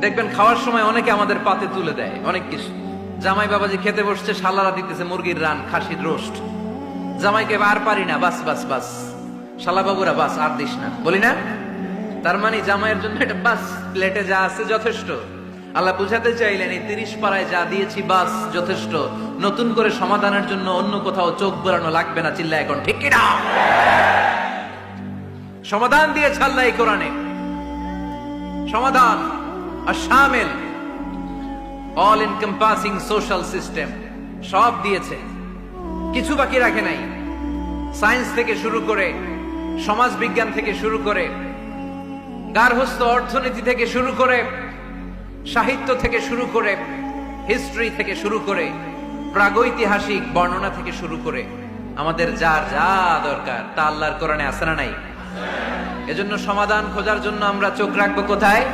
দেখবেন খাওয়ার সময় অনেকে আমাদের পাতে তুলে দেয় অনেক কিছু। জামাই বাবাজি খেতে বসছে, শালারা দিতেছে মুরগির রান, খাসির রোস্ট। জামাইকে আর পারি না, বাস বাস বাস, শালা বাবুরা বাস আর দিস না, বলি না? তার মানে জামাইয়ের জন্য এটা বাস, প্লেটে যা আছে যথেষ্ট। আল্লাহ বুঝাতে চাইলেন এই 30 পাড়ায় যা দিয়েছি বাস যথেষ্ট, নতুন করে সমাধানের জন্য অন্য কোথাও চোখ বোলানো লাগবে না। চিল্লা এখন ঠিক কিনা? সমাধান দিয়েছে আল্লাহ এই কোরআনে, সমাধান আর শামিল, অল এনকম্পাসিং সোশ্যাল সিস্টেম সব দিয়েছে, কিছু বাকি রাখে নাই। সায়েন্স থেকে শুরু করে, সমাজ বিজ্ঞান থেকে শুরু করে, গার্হস্থ্য অর্থনীতি থেকে শুরু করে, সাহিত্য থেকে শুরু করে, হিস্ট্রি থেকে শুরু করে, প্রাগৈতিহাসিক বর্ণনা থেকে শুরু করে, আমাদের যার যা দরকার তা আল্লাহর কোরআনে আছে না নাই? এজন্য সমাধান খোঁজার জন্য আমরা চোখ রাখবো কোথায়?